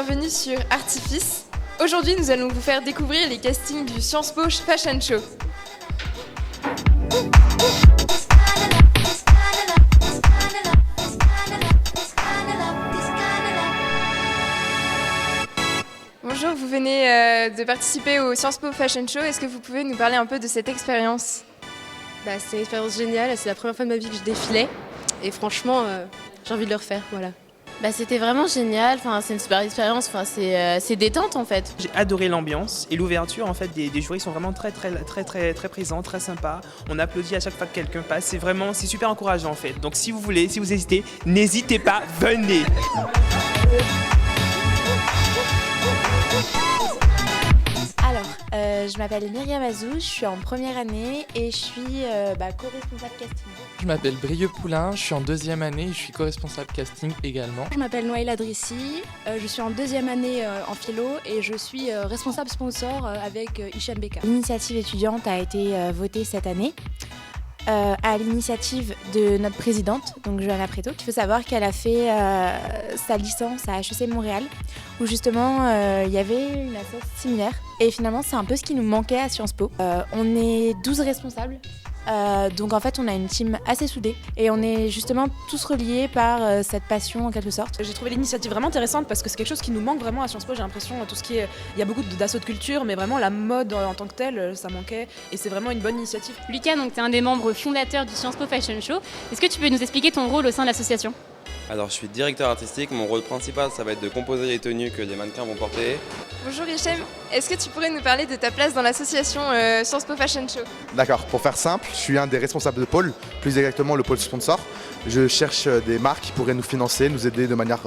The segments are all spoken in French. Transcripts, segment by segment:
bienvenue sur Artifice. Aujourd'hui, nous allons vous faire découvrir les castings du Sciences Po Fashion Show. Bonjour, vous venez de participer au Sciences Po Fashion Show. Est-ce que vous pouvez nous parler un peu de cette expérience ? C'est une expérience géniale, c'est la première fois de ma vie que je défilais et franchement j'ai envie de le refaire, voilà. C'était vraiment génial, c'est une super expérience, c'est détente en fait. J'ai adoré l'ambiance et l'ouverture en fait des jurys sont vraiment très présents, très sympas. On applaudit à chaque fois que quelqu'un passe, c'est super encourageant en fait. Donc si vous hésitez, n'hésitez pas, venez. Alors, je m'appelle Myriam Azou, je suis en première année et je suis co-responsable casting. Je m'appelle Brieux Poulain, je suis en deuxième année et je suis co-responsable casting également. Je m'appelle Noël Adrissi, je suis en deuxième année en philo et je suis responsable sponsor avec Hicham Beka. L'initiative étudiante a été votée cette année. À l'initiative de notre présidente, donc Johanna Préto. Il faut savoir qu'elle a fait sa licence à HEC Montréal, où justement il y avait une association similaire. Et finalement, c'est un peu ce qui nous manquait à Sciences Po. On est 12 responsables, donc en fait on a une team assez soudée et on est justement tous reliés par cette passion en quelque sorte. J'ai trouvé l'initiative vraiment intéressante parce que c'est quelque chose qui nous manque vraiment à Sciences Po. J'ai l'impression tout ce qui est, il y a beaucoup d'assauts de culture, mais vraiment la mode en tant que telle, ça manquait et c'est vraiment une bonne initiative. Lucas, donc tu es un des membres fondateurs du Sciences Po Fashion Show. Est-ce que tu peux nous expliquer ton rôle au sein de l'association ? Alors je suis directeur artistique, mon rôle principal ça va être de composer les tenues que les mannequins vont porter. Bonjour Hicham, est-ce que tu pourrais nous parler de ta place dans l'association Sciences Po Fashion Show ? D'accord, pour faire simple, je suis un des responsables de pôle, plus exactement le pôle sponsor. Je cherche des marques qui pourraient nous financer, nous aider de manière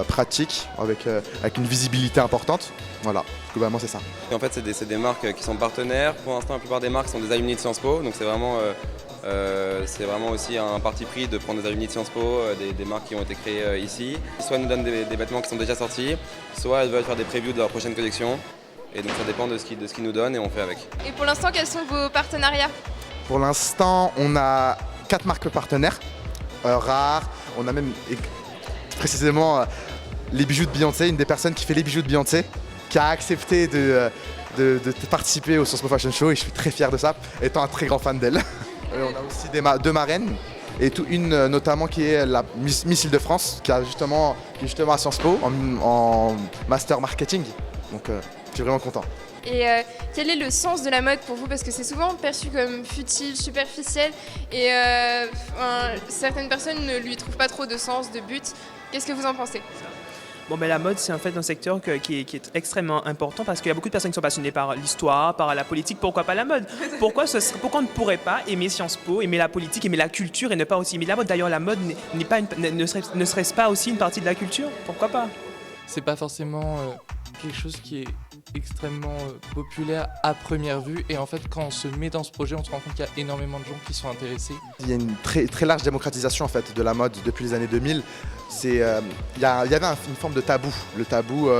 pratique, avec une visibilité importante. Voilà, globalement c'est ça. Et en fait c'est des marques qui sont partenaires. Pour l'instant la plupart des marques sont des alumni de Sciences Po, donc c'est vraiment aussi un parti pris de prendre des alumni de Sciences Po, des marques qui ont été créées ici. Soit elles nous donnent des vêtements qui sont déjà sortis, soit elles veulent faire des previews de leur prochaine collection. Et donc ça dépend de ce qu'ils nous donnent et on fait avec. Et pour l'instant, quels sont vos partenariats ? Pour l'instant, on a 4 marques partenaires, rares. On a même précisément les bijoux de Beyoncé, une des personnes qui fait les bijoux de Beyoncé, qui a accepté de participer au Sciences Po Fashion Show et je suis très fier de ça, étant un très grand fan d'elle. On a aussi deux marraines, et une notamment qui est la Miss Île-de-France, qui est justement à Sciences Po en master marketing. Donc je suis vraiment content. Et quel est le sens de la mode pour vous ? Parce que c'est souvent perçu comme futile, superficiel, et certaines personnes ne lui trouvent pas trop de sens, de but. Qu'est-ce que vous en pensez ? La mode, c'est en fait un secteur qui est extrêmement important parce qu'il y a beaucoup de personnes qui sont passionnées par l'histoire, par la politique. Pourquoi pas la mode ? Pourquoi on ne pourrait pas aimer Sciences Po, aimer la politique, aimer la culture et ne pas aussi aimer la mode ? D'ailleurs, la mode ne serait-ce pas aussi une partie de la culture ? Pourquoi pas ? C'est pas forcément quelque chose qui est extrêmement populaire à première vue et en fait quand on se met dans ce projet on se rend compte qu'il y a énormément de gens qui sont intéressés. Il y a une très large démocratisation en fait de la mode depuis les années 2000. Il y avait une forme de tabou. Le tabou,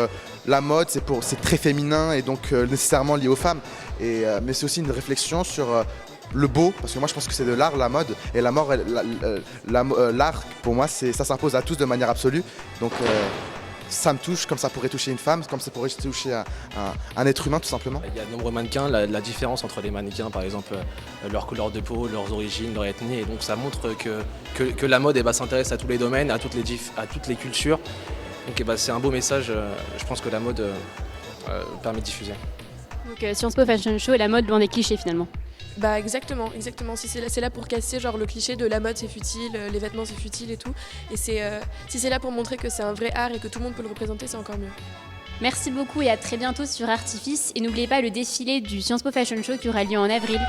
la mode c'est très féminin et donc nécessairement lié aux femmes. Mais c'est aussi une réflexion sur le beau, parce que moi je pense que c'est de l'art, la mode, et l'art pour moi ça s'impose à tous de manière absolue. Donc ça me touche comme ça pourrait toucher une femme, comme ça pourrait toucher un être humain tout simplement. Il y a de nombreux mannequins, la différence entre les mannequins par exemple, leur couleur de peau, leurs origines, leur ethnie, et donc ça montre que la mode s'intéresse à tous les domaines, à toutes les cultures. Donc c'est un beau message, je pense que la mode permet de diffuser. Donc Sciences Po Fashion Show et la mode loin des clichés finalement. Exactement. Si c'est là pour casser le cliché de la mode c'est futile, les vêtements c'est futile et tout. Et si c'est là pour montrer que c'est un vrai art et que tout le monde peut le représenter, c'est encore mieux. Merci beaucoup et à très bientôt sur Artifice. Et n'oubliez pas le défilé du Sciences Po Fashion Show qui aura lieu en avril.